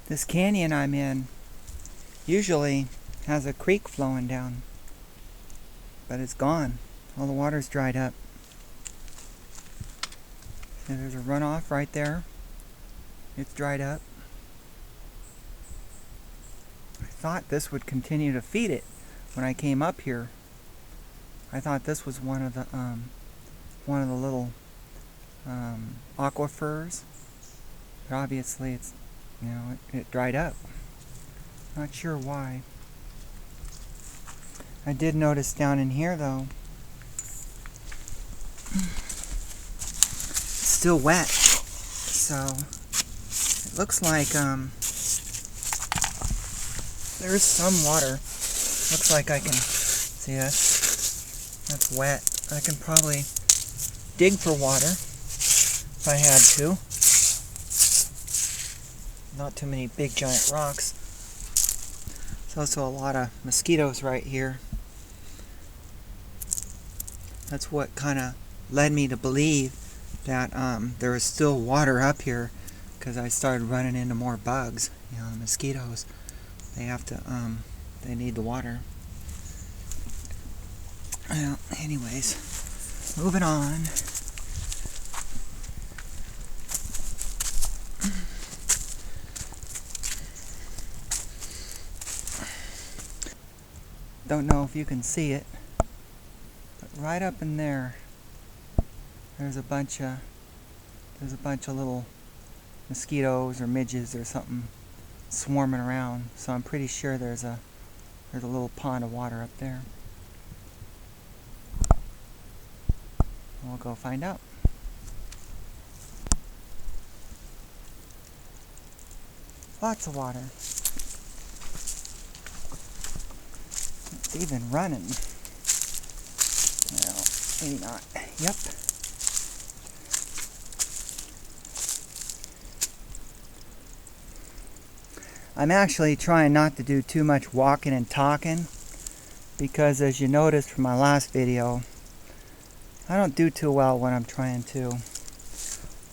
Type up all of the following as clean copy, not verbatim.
This canyon I'm in usually has a creek flowing down, but it's gone. All the water's dried up. See, there's a runoff right there. It's dried up. I thought this would continue to feed it when I came up here. I thought this was one of the little aquifers, but obviously it's, it dried up. Not sure why. I did notice down in here though, it's still wet, so it looks like there's some water. Looks like I can see that's wet. I can probably dig for water if I had to. Not too many big giant rocks. There's also a lot of mosquitoes right here. That's what kind of led me to believe that there was still water up here, because I started running into more bugs. The mosquitoes, they have to they need the water. Well, anyways, moving on. Don't know if you can see it, but right up in there, there's a bunch of little mosquitoes or midges or something swarming around. So I'm pretty sure there's a little pond of water up there. We'll go find out. Lots of water. It's even running. Well, maybe not. Yep. I'm actually trying not to do too much walking and talking, because as you noticed from my last video, I don't do too well when I'm trying to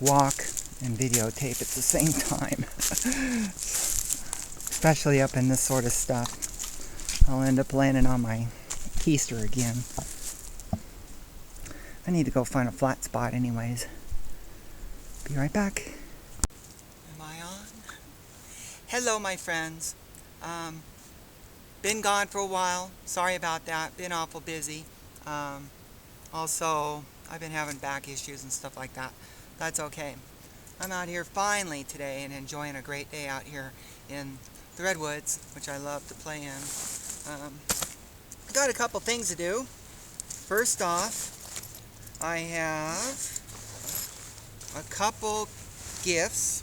walk and videotape at the same time. Especially up in this sort of stuff. I'll end up landing on my keister again. I need to go find a flat spot anyways. Be right back. Am I on? Hello my friends. Been gone for a while. Sorry about that. Been awful busy. Also, I've been having back issues and stuff like that. That's okay. I'm out here finally today and enjoying a great day out here in the redwoods, which I love to play in. Got a couple things to do. First off, I have a couple gifts.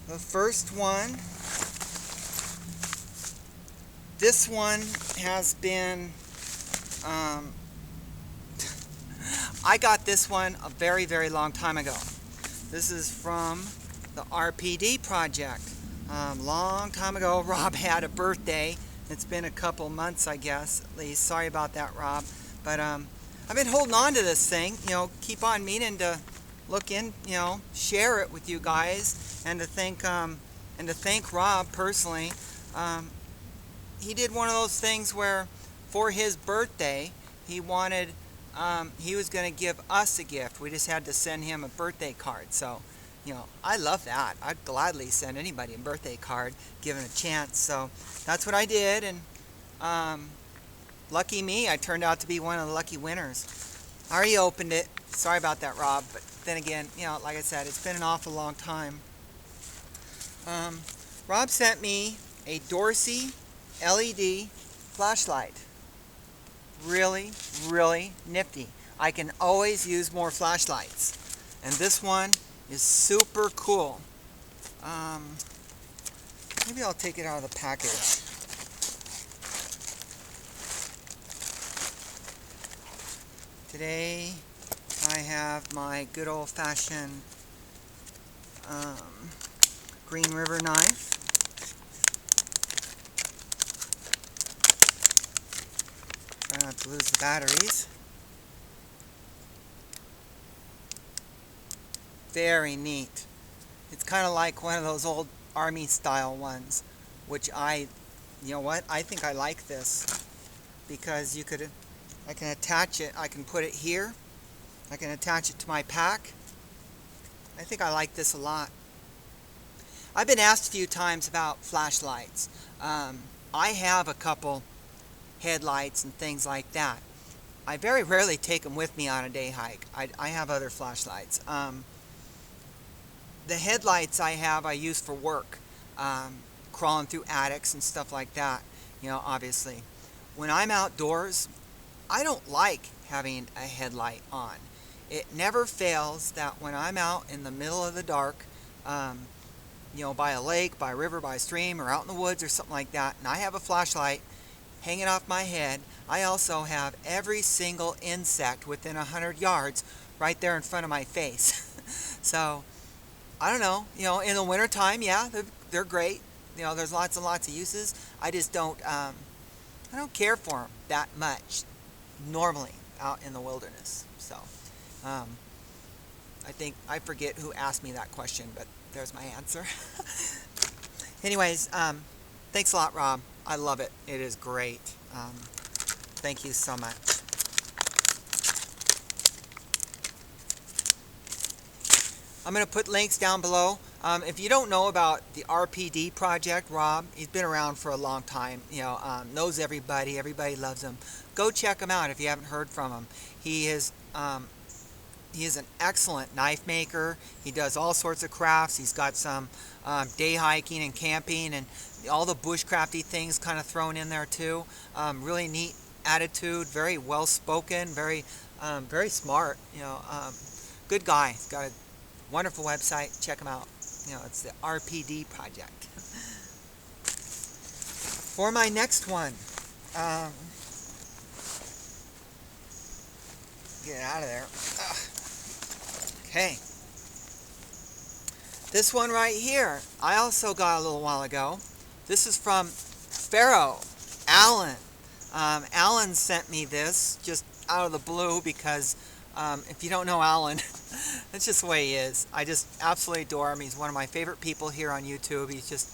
The first one, this one has been, I got this one a very, very long time ago. This is from the RPD project. Long time ago, Rob had a birthday. It's been a couple months, I guess, at least. Sorry about that, Rob. But I've been holding on to this thing. Keep on meaning to look in, share it with you guys, and to thank Rob personally. He did one of those things where, for his birthday, he wanted. He was going to give us a gift. We just had to send him a birthday card. So, I love that. I'd gladly send anybody a birthday card, given a chance. So that's what I did, and lucky me, I turned out to be one of the lucky winners. I already opened it. Sorry about that, Rob. But then again, like I said, it's been an awful long time. Rob sent me a Dorsey LED flashlight. Really, really nifty. I can always use more flashlights. And this one is super cool. Maybe I'll take it out of the package. Today I have my good old-fashioned Green River knife. Try not to lose the batteries. Very neat. It's kind of like one of those old army style ones, which you know what, I think I like this because I can attach it, I can put it here, I can attach it to my pack. I think I like this a lot. I've been asked a few times about flashlights. I have a couple headlights and things like that. I very rarely take them with me on a day hike. I have other flashlights. The headlights I use for work, crawling through attics and stuff like that, you know, obviously. When I'm outdoors, I don't like having a headlight on. It never fails that when I'm out in the middle of the dark, you know, by a lake, by a river, by a stream, or out in the woods or something like that, and I have a flashlight hanging off my head, I also have every single insect within 100 yards right there in front of my face. So, I don't know, you know, in the wintertime, yeah, they're great. You know, there's lots and lots of uses. I just I don't care for them that much normally out in the wilderness. So, I forget who asked me that question, but there's my answer. Anyways, thanks a lot, Rob. I love it. It is great. Thank you so much. I'm going to put links down below. If you don't know about the RPD project, Rob, he's been around for a long time. You know, knows everybody. Everybody loves him. Go check him out if you haven't heard from him. He is an excellent knife maker. He does all sorts of crafts. He's got some day hiking and camping and all the bushcrafty things kind of thrown in there too. Really neat attitude. Very well spoken. Very smart. You know, good guy. He's got a wonderful website. Check him out. You know, it's the RPD project. For my next one, get out of there. Okay. This one right here, I also got a little while ago. This is from Pharaoh, Alan. Alan sent me this just out of the blue because if you don't know Alan, that's just the way he is. I just absolutely adore him. He's one of my favorite people here on YouTube. He's just,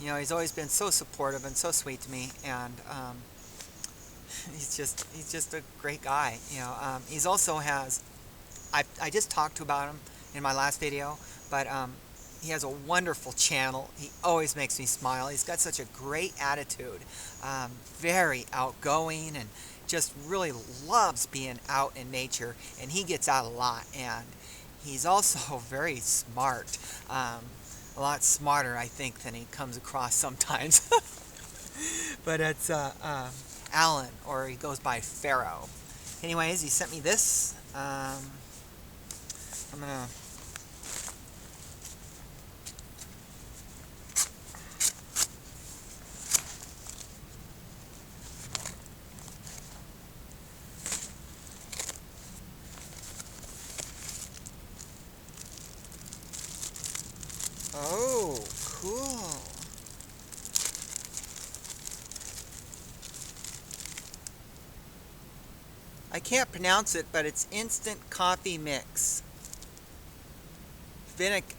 you know, he's always been so supportive and so sweet to me, and he's just a great guy. You know, he's also has, I just talked about him in my last video, but he has a wonderful channel. He always makes me smile. He's got such a great attitude, very outgoing, and just really loves being out in nature, and he gets out a lot, and he's also very smart, a lot smarter I think than he comes across sometimes. But it's Alan, or he goes by Pharaoh. Anyways, he sent me this. I'm gonna Oh, cool. I can't pronounce it, but it's instant coffee mix.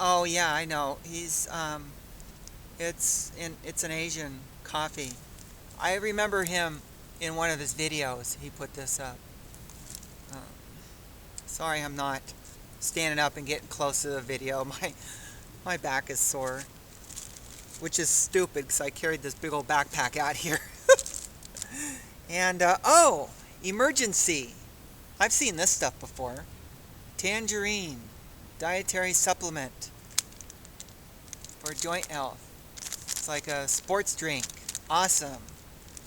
Oh yeah, I know. He's it's an Asian coffee. I remember him in one of his videos. He put this up. Sorry, I'm not standing up and getting close to the video. My back is sore, which is stupid because I carried this big old backpack out here. And, oh, emergency. I've seen this stuff before. Tangerine, dietary supplement for joint health. It's like a sports drink. Awesome,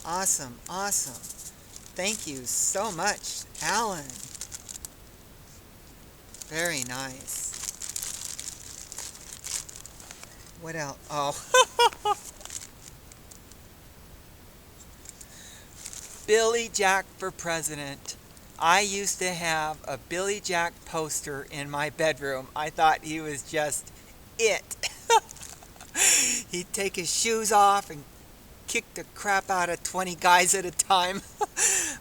awesome, awesome. Thank you so much, Alan. Very nice. What else? Oh. Billy Jack for president. I used to have a Billy Jack poster in my bedroom. I thought he was just it. He'd take his shoes off and kick the crap out of 20 guys at a time.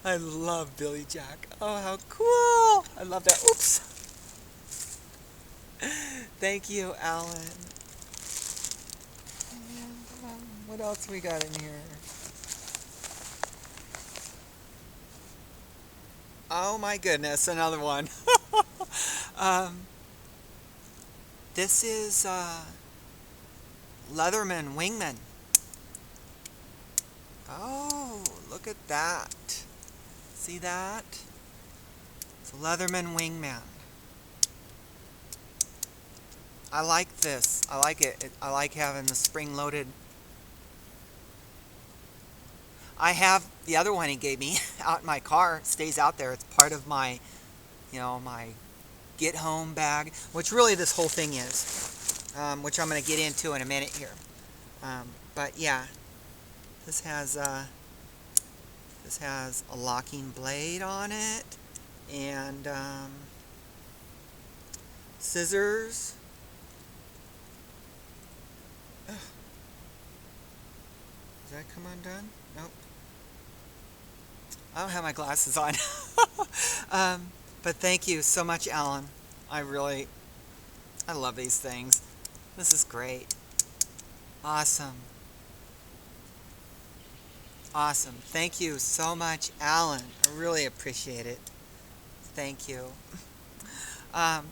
I love Billy Jack. Oh, how cool. I love that. Oops. Thank you, Alan. What else we got in here? Oh my goodness, another one. um, this is Leatherman Wingman. Oh, look at that. See that? It's a Leatherman Wingman. I like this. I like it. I like having the spring-loaded. I have the other one he gave me out in my car. It stays out there. It's part of my, my get home bag, which really this whole thing is, which I'm going to get into in a minute here. But yeah, this has a locking blade on it, and scissors. Ugh. Does that come undone? Nope. I don't have my glasses on. But thank you so much, Alan. I love these things. This is great. Awesome. Awesome. Thank you so much, Alan. I really appreciate it. Thank you. I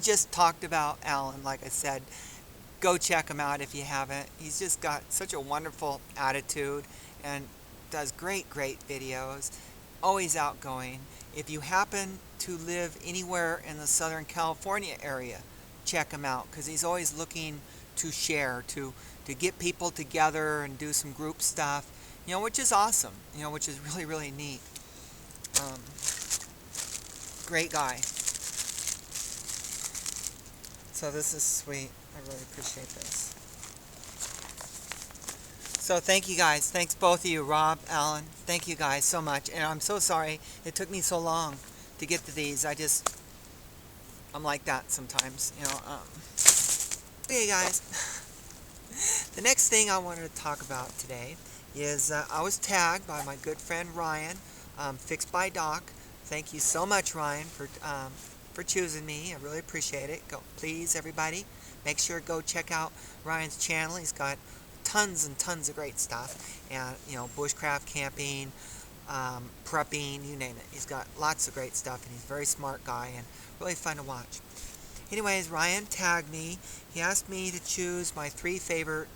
just talked about Alan, like I said. Go check him out if you haven't. He's just got such a wonderful attitude and does great videos. Always outgoing. If you happen to live anywhere in the Southern California area, check him out, because he's always looking to share, to get people together and do some group stuff, which is awesome, which is really neat. Great guy. So this is sweet. I really appreciate this. So thank you guys. Thanks both of you, Rob, Alan. Thank you guys so much. And I'm so sorry it took me so long to get to these. I'm like that sometimes, Okay, guys. The next thing I wanted to talk about today is I was tagged by my good friend Ryan, Fixed by Doc. Thank you so much, Ryan, for choosing me. I really appreciate it. Please, everybody, make sure to go check out Ryan's channel. He's got tons and tons of great stuff, and bushcraft, camping, prepping, you name it. He's got lots of great stuff, and he's a very smart guy and really fun to watch. Anyways, Ryan tagged me. He asked me to choose my 3 favorite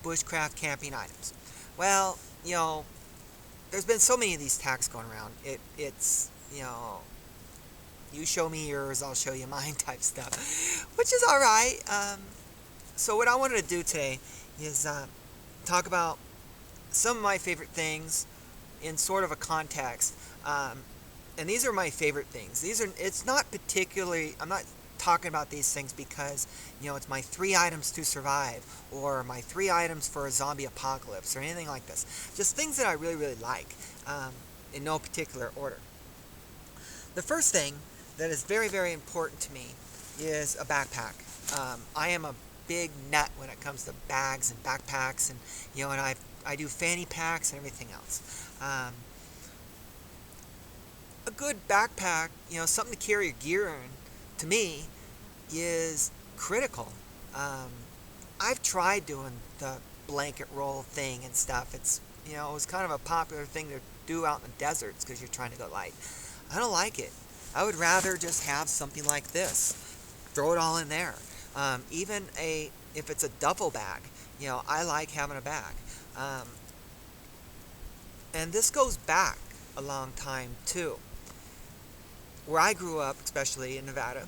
bushcraft camping items. Well, there's been so many of these tags going around. It's you show me yours, I'll show you mine type stuff, which is all right. So what I wanted to do today is talk about some of my favorite things in sort of a context. And these are my favorite things. It's not particularly, I'm not talking about these things because, it's my 3 items to survive, or my 3 items for a zombie apocalypse, or anything like this. Just things that I really like, in no particular order. The first thing that is very important to me is a backpack. I am a big nut when it comes to bags and backpacks, and and I do fanny packs and everything else. A good backpack, something to carry your gear in, to me, is critical. I've tried doing the blanket roll thing and stuff. It's it was kind of a popular thing to do out in the deserts because you're trying to go light. I don't like it. I would rather just have something like this. Throw it all in there. Even if it's a duffel bag, I like having a bag. And this goes back a long time too. Where I grew up, especially in Nevada,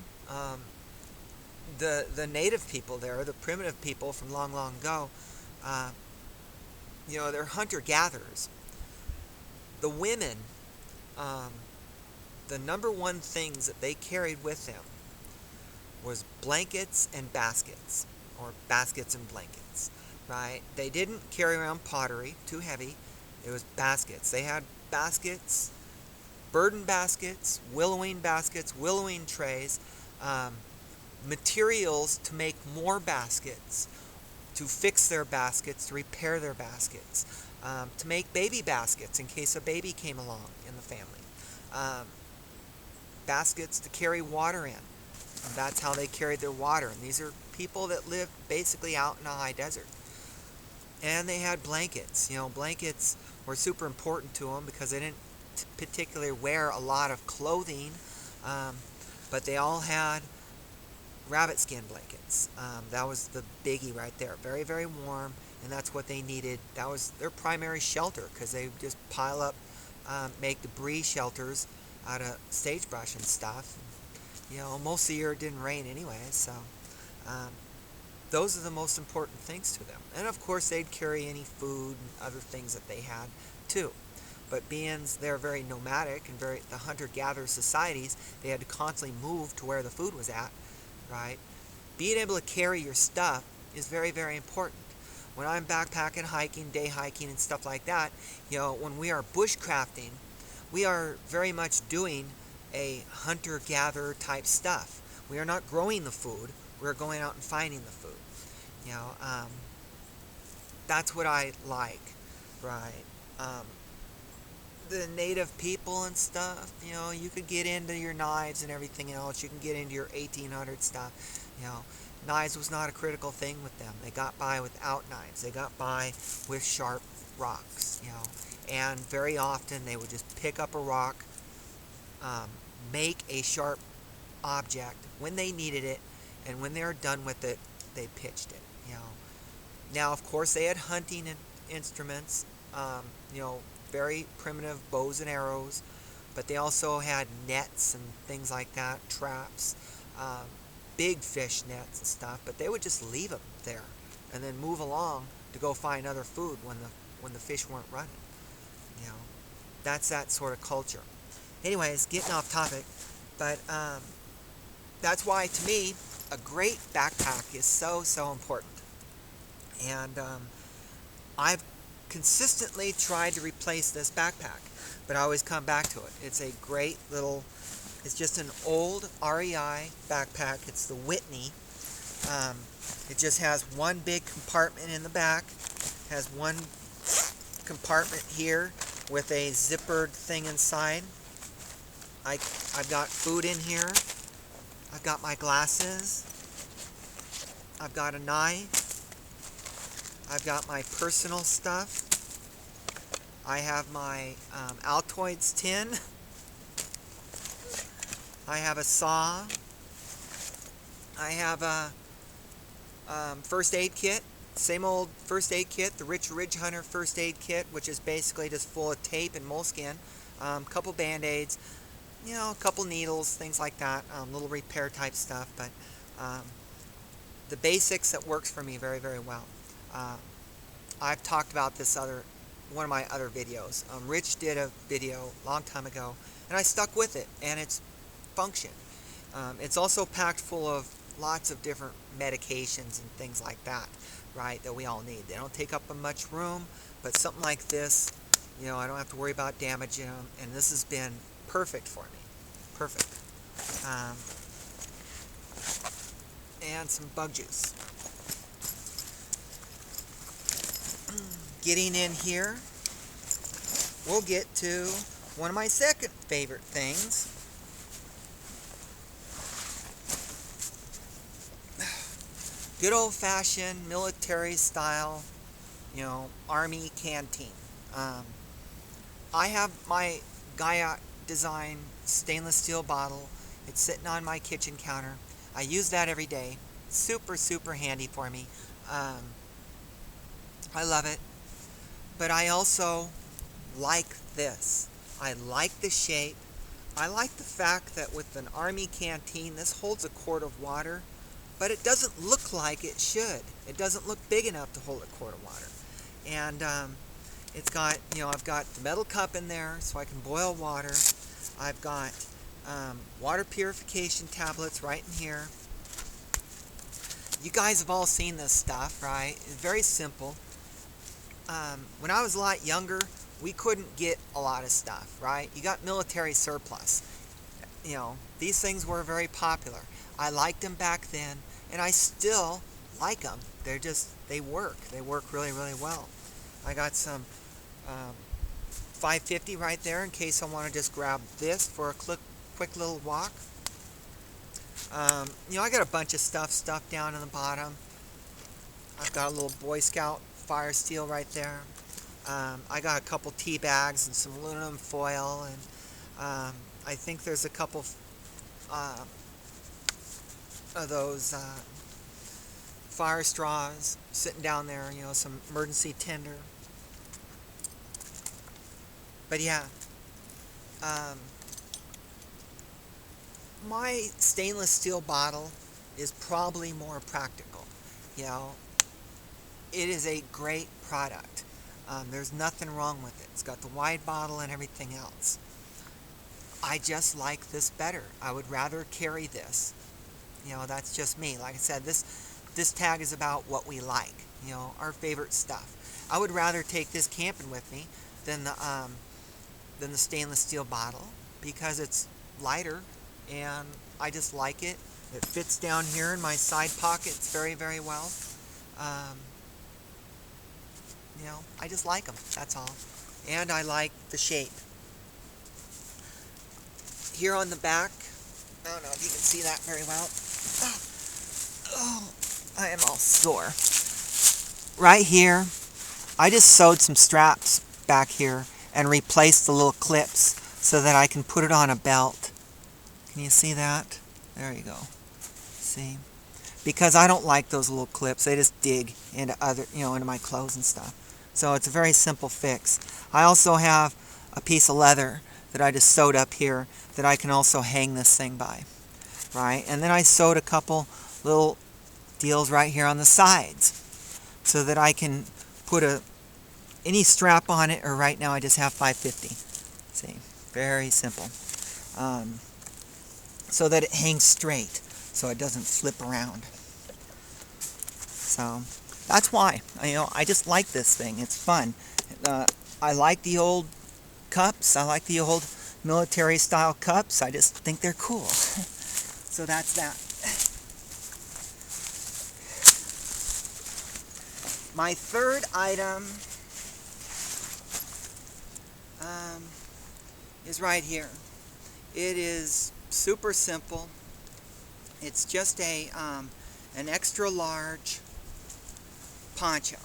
the native people there, the primitive people from long ago, they're hunter-gatherers. The women, the number one things that they carried with them was blankets and baskets, or baskets and blankets, right? They didn't carry around pottery, too heavy. It was baskets. They had baskets, burden baskets, willowing trays, materials to make more baskets, to fix their baskets, to repair their baskets, to make baby baskets in case a baby came along in the family, baskets to carry water in. And that's how they carried their water. And these are people that lived basically out in a high desert. And they had blankets. Blankets were super important to them because they didn't particularly wear a lot of clothing, um, but they all had rabbit skin blankets. That was the biggie right there. Very, very warm, and that's what they needed. That was their primary shelter because they just pile up, make debris shelters out of sagebrush and stuff. Most of the year it didn't rain anyway, so um, those are the most important things to them. And of course, they'd carry any food and other things that they had too. But being they're very nomadic and the hunter-gatherer societies, they had to constantly move to where the food was at, right? Being able to carry your stuff is very, very important. When I'm backpacking, hiking, day hiking, and stuff like that, when we are bushcrafting, we are very much doing a hunter-gatherer type stuff. We are not growing the food. We're going out and finding the food. That's what I like, right? The native people and stuff, you could get into your knives and everything else. You can get into your 1800 stuff. Knives was not a critical thing with them. They got by without knives. They got by with sharp rocks, and very often they would just pick up a rock, make a sharp object when they needed it, and when they were done with it, they pitched it. Now, of course, they had hunting instruments, very primitive bows and arrows, but they also had nets and things like that, traps, big fish nets and stuff. But they would just leave them there and then move along to go find other food when the fish weren't running. That's that sort of culture. Anyways, getting off topic, but that's why, to me, a great backpack is so, so important. And I've consistently tried to replace this backpack, but I always come back to it. It's a great little, it's just an old REI backpack. It's the Whitney. It just has one big compartment in the back, has one compartment here with a zippered thing inside. I've got food in here. I've got my glasses. I've got a knife. I've got my personal stuff. I have my Altoids tin. I have a saw. I have a first aid kit. Same old first aid kit, the Ridge Hunter first aid kit, which is basically just full of tape and moleskin, a couple band-aids, a couple needles, things like that, little repair type stuff, but the basics that works for me very, very well. I've talked about this one of my other videos. Rich did a video a long time ago, and I stuck with it, and it's functioned. It's also packed full of lots of different medications and things like that, right, that we all need. They don't take up much room, but something like this, I don't have to worry about damaging them, and this has been perfect for me. Perfect. And some bug juice. Getting in here, we'll get to one of my second favorite things. Good old-fashioned military style, army canteen. I have my Gaia design stainless steel bottle. It's sitting on my kitchen counter. I use that every day. Super, super handy for me. I love it. But I also like this. I like the shape. I like the fact that with an army canteen, this holds a quart of water, but it doesn't look like it should. It doesn't look big enough to hold a quart of water. And it's got, I've got the metal cup in there so I can boil water. I've got water purification tablets right in here. You guys have all seen this stuff, right? It's very simple. When I was a lot younger, we couldn't get a lot of stuff, right? You got military surplus. These things were very popular. I liked them back then, and I still like them. They work. They work really, really well. I got some 550 right there in case I want to just grab this for a quick little walk. I got a bunch of stuff stuffed down in the bottom. I've got a little Boy Scout fire steel right there. I got a couple tea bags and some aluminum foil, and I think there's a couple of those fire straws sitting down there, you know, some emergency tinder. But yeah, my stainless steel bottle is probably more practical. You know, it is a great product. There's nothing wrong with it. It's got the wide bottle and everything else. I just like this better. I would rather carry this. You know, that's just me. Like I said, this tag is about what we like. You know, our favorite stuff. I would rather take this camping with me than the stainless steel bottle because it's lighter and I just like it. It fits down here in my side pockets very, very well. You know, I just like them. That's all. And I like the shape. Here on the back, I don't know if you can see that very well. Oh, I am all sore. Right here, I just sewed some straps back here and replaced the little clips so that I can put it on a belt. Can you see that? There you go. See? Because I don't like those little clips. They just dig into into my clothes and stuff. So it's a very simple fix. I also have a piece of leather that I just sewed up here that I can also hang this thing by. Right? And then I sewed a couple little deals right here on the sides so that I can put any strap on it, or right now I just have 550. See? Very simple. So that it hangs straight so it doesn't flip around. So that's why. I just like this thing. It's fun. I like the old cups. I like the old military style cups. I just think they're cool. So that's that. My third item is right here. It is super simple. It's just an extra large poncho,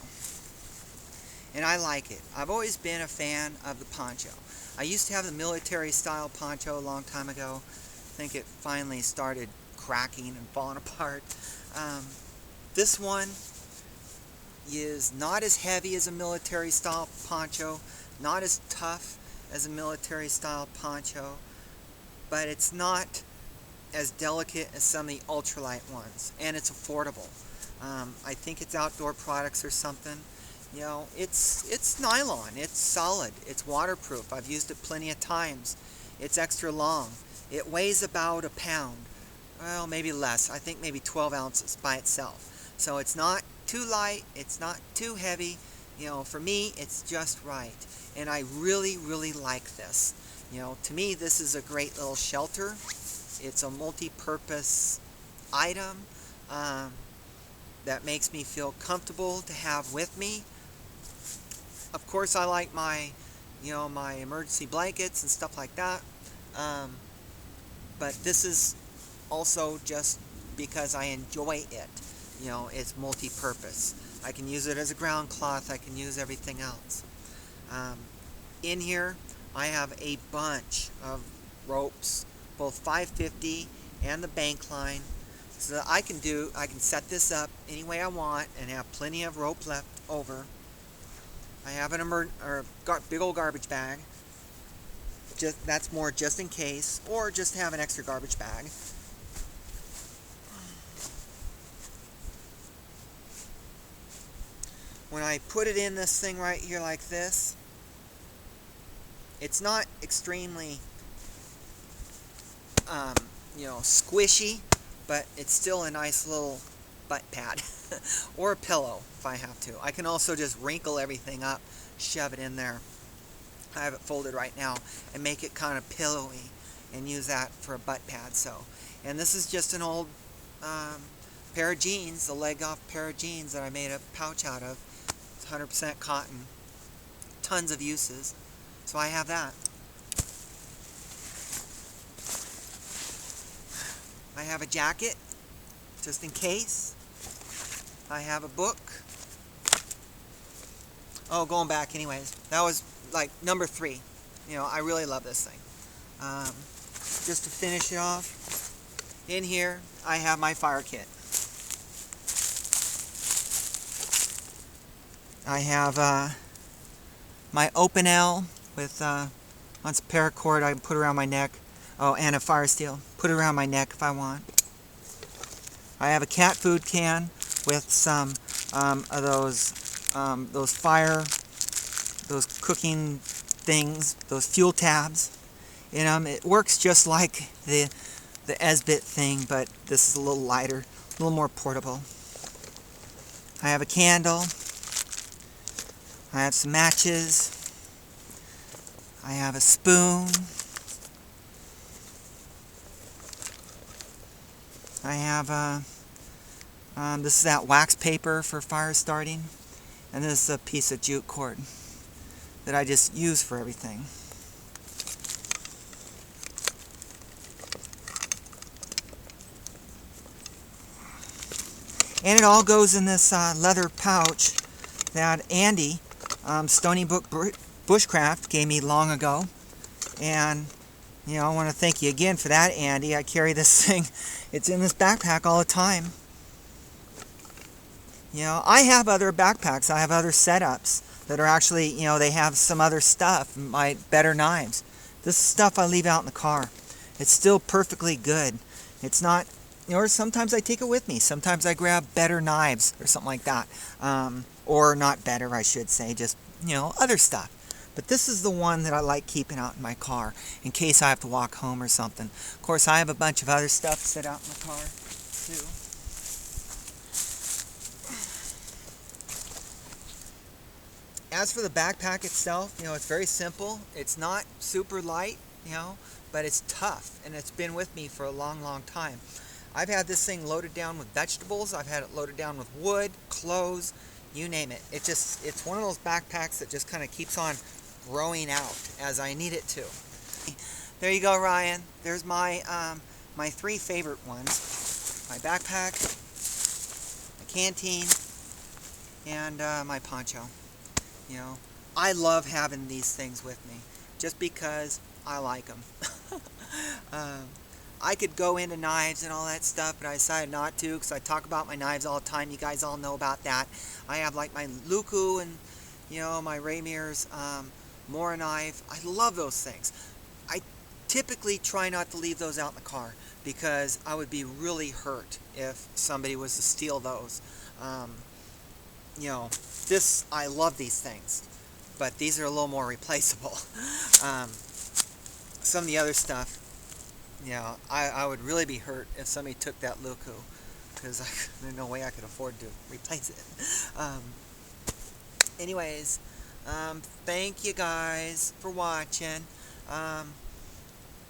and I like it. I've always been a fan of the poncho. I used to have the military style poncho a long time ago. I think it finally started cracking and falling apart. This one is not as heavy as a military style poncho, not as tough as a military style poncho, but it's not as delicate as some of the ultralight ones, and it's affordable. I think it's Outdoor Products or something. You know, it's nylon, it's solid, it's waterproof. I've used it plenty of times. It's extra long. It weighs about a pound. Well, maybe less. I think maybe 12 ounces by itself. So it's not too light, it's not too heavy. You know, for me, it's just right. And I really, really like this. You know, to me, this is a great little shelter. It's a multi-purpose item that makes me feel comfortable to have with me. Of course, I like my emergency blankets and stuff like that. But this is also just because I enjoy it. You know, it's multi-purpose. I can use it as a ground cloth. I can use everything else. In here, I have a bunch of ropes, both 550 and the bank line, so that I can set this up any way I want and have plenty of rope left over. I have big old garbage bag. That's more just in case, or just have an extra garbage bag. When I put it in this thing right here like this, it's not extremely squishy, but it's still a nice little butt pad or a pillow if I have to. I can also just wrinkle everything up, shove it in there. I have it folded right now and make it kind of pillowy and use that for a butt pad. And this is just an old pair of jeans, a leg off pair of jeans that I made a pouch out of. It's 100% cotton, tons of uses. So I have that. I have a jacket, just in case. I have a book. Oh, going back anyways. That was like number 3. You know, I really love this thing. Just to finish it off, in here I have my fire kit. I have my open L with on some paracord I can put around my neck. Oh, and a fire steel. Put it around my neck if I want. I have a cat food can with some of those cooking things, those fuel tabs in them. It works just like the Esbit thing, but this is a little lighter, a little more portable. I have a candle. I have some matches. I have a spoon. I have this is that wax paper for fire starting, and this is a piece of jute cord that I just use for everything. And it all goes in this leather pouch that Andy, Stony Brook Bushcraft, gave me long ago. And, you know, I want to thank you again for that, Andy. I carry this thing. It's in this backpack all the time. You know, I have other backpacks. I have other setups that are actually, you know, they have some other stuff, my better knives. This is stuff I leave out in the car. It's still perfectly good. It's not, you know, or sometimes I take it with me. Sometimes I grab better knives or something like that. Or not better, I should say, just, you know, other stuff. But this is the one that I like keeping out in my car in case I have to walk home or something. Of course, I have a bunch of other stuff set out in the car, too. As for the backpack itself, you know, it's very simple. It's not super light, you know, but it's tough, and it's been with me for a long, long time. I've had this thing loaded down with vegetables. I've had it loaded down with wood, clothes, you name it. It's one of those backpacks that just kind of keeps on growing out as I need it to. There you go, Ryan. There's my my 3 favorite ones: my backpack, my canteen, and my poncho. You know, I love having these things with me just because I like them. I could go into knives and all that stuff, but I decided not to because I talk about my knives all the time. You guys all know about that. I have like my Luku and, you know, my Raymir's Mora knife. I love those things. I typically try not to leave those out in the car because I would be really hurt if somebody was to steal those. You know, I love these things, but these are a little more replaceable. Some of the other stuff, you know, I would really be hurt if somebody took that Luku because there's no way I could afford to replace it. Anyways, thank you guys for watching.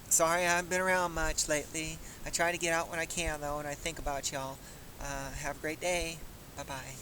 Sorry I haven't been around much lately. I try to get out when I can, though, and I think about y'all. Have a great day. Bye-bye.